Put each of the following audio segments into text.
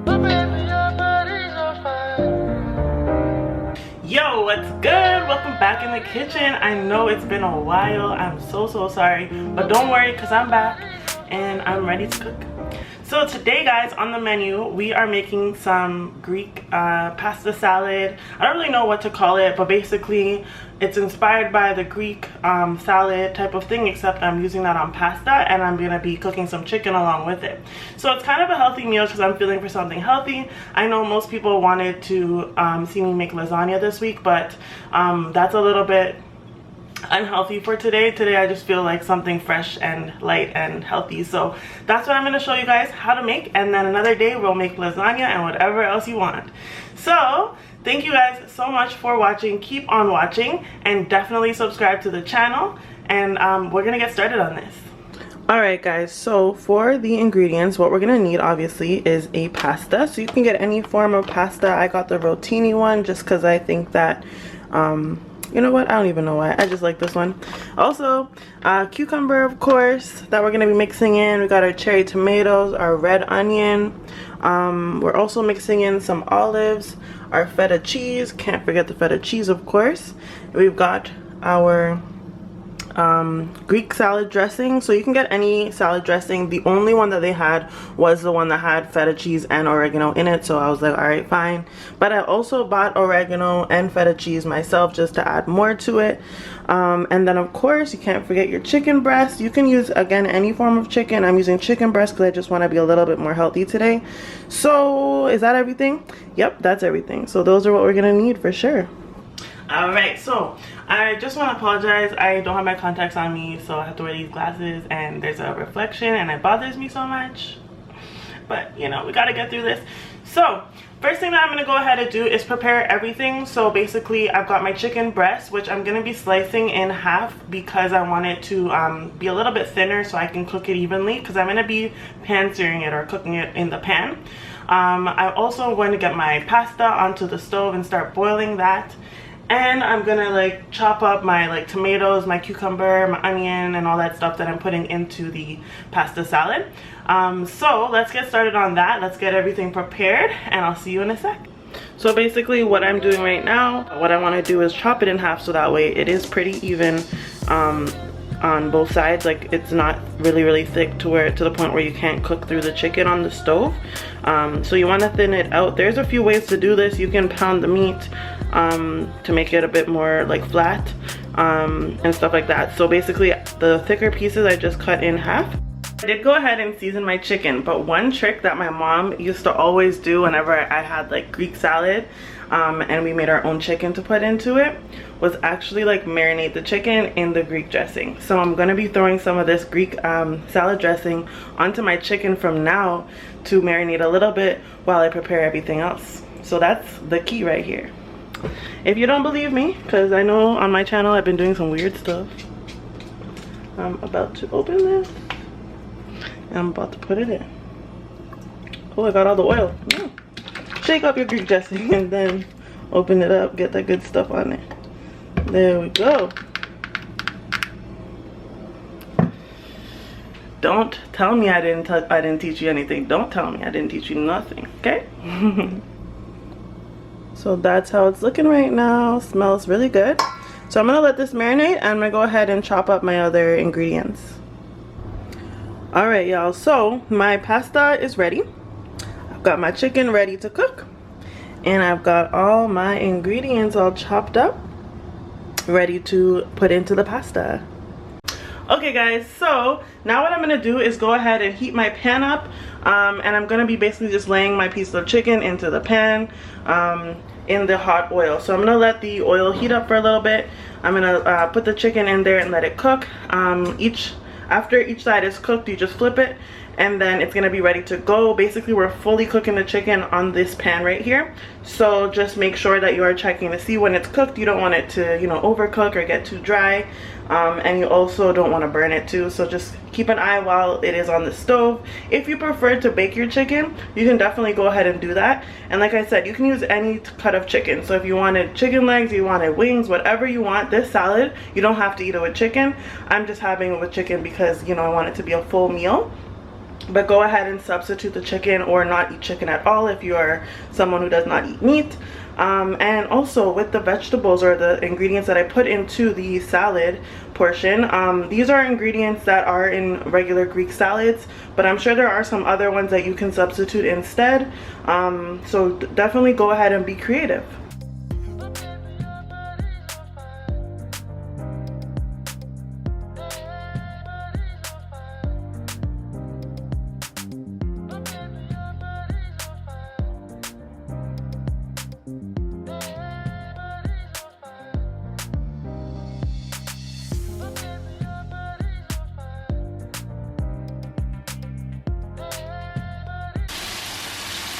Yo, what's good? Welcome back in the kitchen. I know it's been a while. I'm so sorry, but don't worry because I'm back and I'm ready to cook. So today, guys, on the menu we are making some Greek pasta salad. I don't really know what to call it, but basically it's inspired by the Greek salad type of thing, except I'm using that on pasta, and I'm gonna be cooking some chicken along with it. So it's kind of a healthy meal because I'm feeling for something healthy. I know most people wanted to see me make lasagna this week, but that's a little bit unhealthy for today. I just feel like something fresh and light and healthy, so that's what I'm going to show you guys how to make, and then another day we'll make lasagna and whatever else you want. So thank you guys so much for watching. Keep on watching and definitely subscribe to the channel, and we're gonna get started on this. Alright guys, so for the ingredients, what we're gonna need obviously is a pasta. So you can get any form of pasta. I got the rotini one just because I think that you know what, I don't even know why, I just like this one. Also cucumber, of course, that we're gonna be mixing in. We got our cherry tomatoes, our red onion, we're also mixing in some olives, our feta cheese, can't forget the feta cheese, of course. We've got our Greek salad dressing. So you can get any salad dressing. The only one that they had was the one that had feta cheese and oregano in it, so I was like, all right, fine. But I also bought oregano and feta cheese myself just to add more to it. And then of course you can't forget your chicken breast. You can use, again, any form of chicken. I'm using chicken breast because I just want to be a little bit more healthy today. So is that everything? Yep, that's everything. So those are what we're gonna need for sure. Alright, so I just want to apologize. I don't have my contacts on me, so I have to wear these glasses and there's a reflection and it bothers me so much. But you know, we gotta get through this. So first thing that I'm going to go ahead and do is prepare everything. So basically I've got my chicken breast, which I'm going to be slicing in half because I want it to be a little bit thinner so I can cook it evenly, because I'm going to be pan searing it or cooking it in the pan. I'm also going to get my pasta onto the stove and start boiling that. And I'm gonna like chop up my like tomatoes, my cucumber, my onion, and all that stuff that I'm putting into the pasta salad. So let's get started on that. Let's get everything prepared and I'll see you in a sec. So basically what I'm doing right now, what I want to do is chop it in half so that way it is pretty even on both sides. Like it's not really thick to the point where you can't cook through the chicken on the stove. So you want to thin it out. There's a few ways to do this. You can pound the meat to make it a bit more like flat and stuff like that. So basically the thicker pieces I just cut in half. I did go ahead and season my chicken, but one trick that my mom used to always do whenever I had like Greek salad and we made our own chicken to put into it was actually like marinate the chicken in the Greek dressing. So I'm gonna be throwing some of this Greek salad dressing onto my chicken from now to marinate a little bit while I prepare everything else. So that's the key right here. If you don't believe me, because I know on my channel I've been doing some weird stuff, I'm about to open this and I'm about to put it in. Oh, I got all the oil. Shake up your Greek dressing and then open it up, get that good stuff on it. There we go. Don't tell me I didn't teach you anything. Don't tell me I didn't teach you nothing, okay? So that's how it's looking right now. Smells really good. So I'm gonna let this marinate and I'm gonna go ahead and chop up my other ingredients. Alright y'all, so my pasta is ready. I've got my chicken ready to cook. And I've got all my ingredients all chopped up, ready to put into the pasta. Okay guys, so now what I'm gonna do is go ahead and heat my pan up, and I'm gonna be basically just laying my piece of chicken into the pan in the hot oil. So I'm gonna let the oil heat up for a little bit. I'm gonna put the chicken in there and let it cook. After each side is cooked, you just flip it and then it's gonna be ready to go. Basically we're fully cooking the chicken on this pan right here, so just make sure that you are checking to see when it's cooked. You don't want it to, you know, overcook or get too dry, and you also don't want to burn it too, so just keep an eye while it is on the stove. If you prefer to bake your chicken, you can definitely go ahead and do that. And like I said, you can use any cut of chicken. So if you wanted chicken legs, you wanted wings, whatever you want, this salad you don't have to eat it with chicken. I'm just having it with chicken because, you know, I want it to be a full meal. but go ahead and substitute the chicken or not eat chicken at all if you are someone who does not eat meat. And also with the vegetables or the ingredients that I put into the salad portion, these are ingredients that are in regular Greek salads, but I'm sure there are some other ones that you can substitute instead. So definitely go ahead and be creative.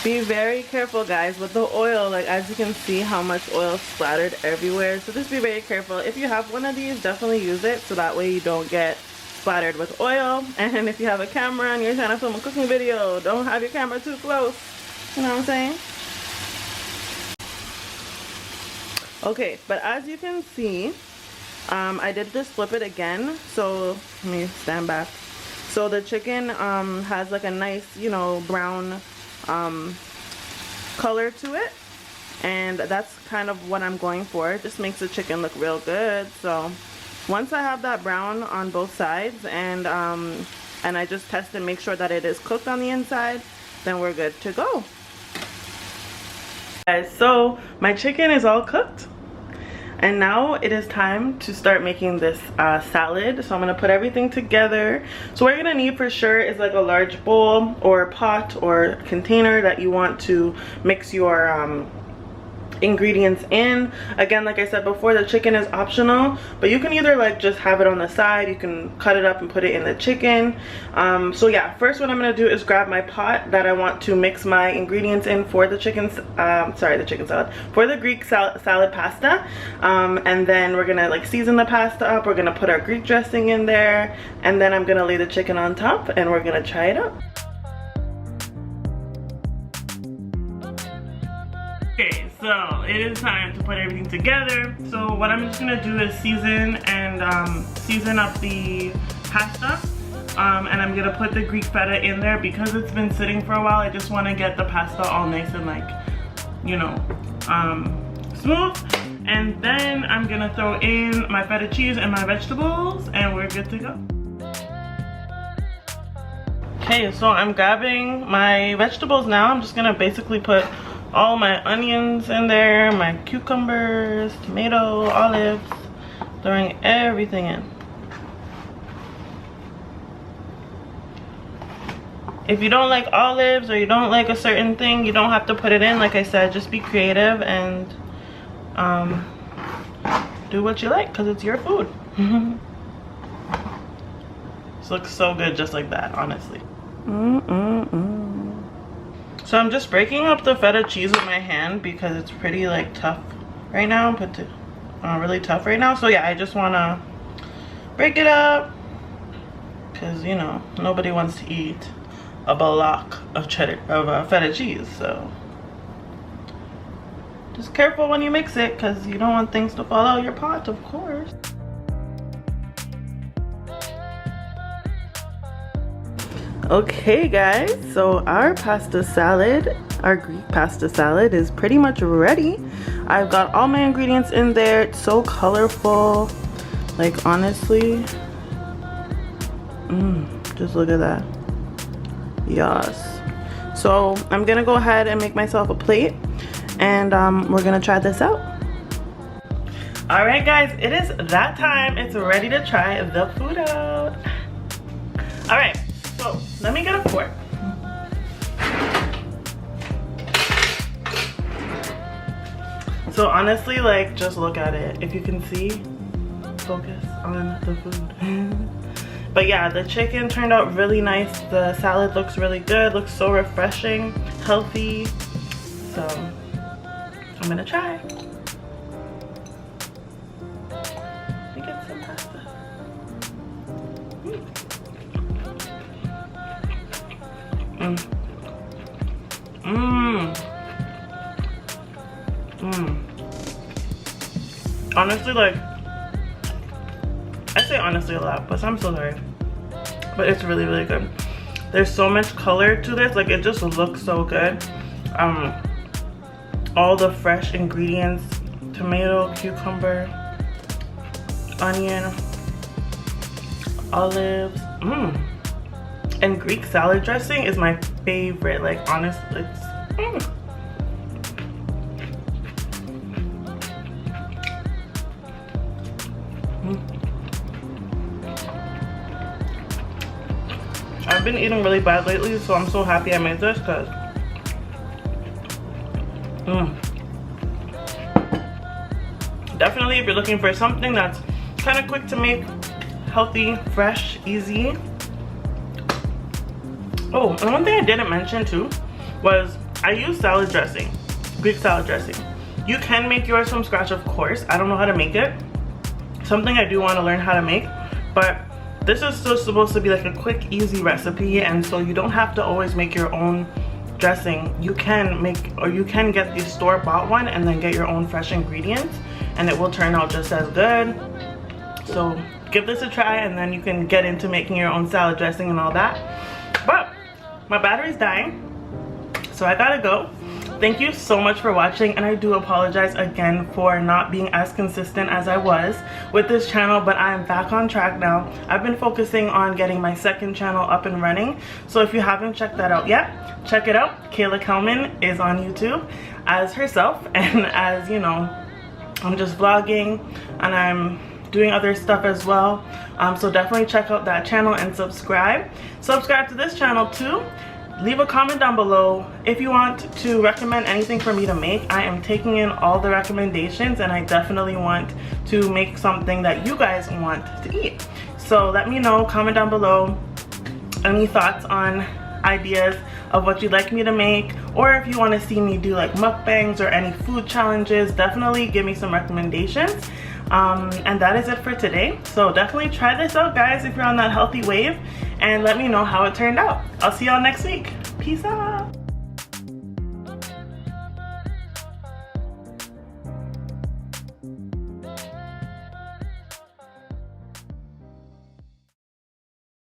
Be very careful, guys, with the oil. Like, as you can see how much oil splattered everywhere, so just be very careful. If you have one of these, definitely use it so that way you don't get splattered with oil. And if you have a camera and you're trying to film a cooking video, don't have your camera too close, you know what I'm saying? Okay, but as you can see, I did just flip it again, so let me stand back. So the chicken has like a nice, you know, brown color to it, and that's kind of what I'm going for. It just makes the chicken look real good. So once I have that brown on both sides, and I just test and make sure that it is cooked on the inside, then we're good to go. Guys, so my chicken is all cooked, and now it is time to start making this salad. So I'm gonna put everything together. So what you're gonna need for sure is like a large bowl or pot or container that you want to mix your ingredients in. Again, like I said before, the chicken is optional, but you can either like just have it on the side, you can cut it up and put it in the chicken. So yeah, first what I'm gonna do is grab my pot that I want to mix my ingredients in for the chicken salad, for the Greek salad pasta. And then we're gonna like season the pasta up, we're gonna put our Greek dressing in there, and then I'm gonna lay the chicken on top and we're gonna try it out. Okay, so it is time to put everything together. So what I'm just gonna do is season up the pasta, and I'm gonna put the Greek feta in there because it's been sitting for a while. I just want to get the pasta all nice and like, you know, smooth. And then I'm gonna throw in my feta cheese and my vegetables, and we're good to go. Okay, so I'm grabbing my vegetables now. I'm just gonna basically put all my onions in there, my cucumbers, tomato, olives, throwing everything in. If you don't like olives or you don't like a certain thing, you don't have to put it in. Like I said, just be creative and do what you like because it's your food. This looks so good just like that, honestly. So I'm just breaking up the feta cheese with my hand because it's pretty like tough right now. Put it really tough right now. So yeah, I just want to break it up because, you know, nobody wants to eat a block of feta cheese. So just careful when you mix it because you don't want things to fall out of your pot, of course. Okay guys, so our pasta salad, our Greek pasta salad is pretty much ready. I've got all my ingredients in there. It's so colorful, like honestly, just look at that. Yes. So I'm gonna go ahead and make myself a plate, and we're gonna try this out. All right guys, it is that time. It's ready to try the food out. All right, so let me get a fork. So honestly, like, just look at it. If you can see, focus on the food. But yeah, the chicken turned out really nice. The salad looks really good, looks so refreshing, healthy. So I'm gonna try. Let me get some pasta. Honestly, like, I say honestly a lot, but I'm so sorry. But it's really, really good. There's so much color to this, like it just looks so good. All the fresh ingredients, tomato, cucumber, onion, olives, and Greek salad dressing is my favorite. Like honestly, it's I've been eating really bad lately, so I'm so happy I made this because definitely if you're looking for something that's kind of quick to make, healthy, fresh, easy. Oh, and one thing I didn't mention too was I use salad dressing, Greek salad dressing. You can make yours from scratch, of course. I don't know how to make it. Something I do want to learn how to make, but this is still supposed to be like a quick, easy recipe, and so you don't have to always make your own dressing. You can make, or you can get the store-bought one and then get your own fresh ingredients, and it will turn out just as good. So give this a try, and then you can get into making your own salad dressing and all that. But my battery's dying, so I gotta go. Thank you so much for watching, and I do apologize again for not being as consistent as I was with this channel, but I am back on track now. I've been focusing on getting my second channel up and running, so if you haven't checked that out yet, check it out. Kayla Kelman is on YouTube as herself, and as you know, I'm just vlogging and I'm doing other stuff as well. So definitely check out that channel and subscribe. Subscribe to this channel too. Leave a comment down below if you want to recommend anything for me to make. I am taking in all the recommendations, and I definitely want to make something that you guys want to eat. So let me know, comment down below any thoughts on ideas of what you'd like me to make, or if you want to see me do like mukbangs or any food challenges, definitely give me some recommendations. And that is it for today. So definitely try this out, guys, if you're on that healthy wave, and let me know how it turned out. I'll see y'all next week. Peace out.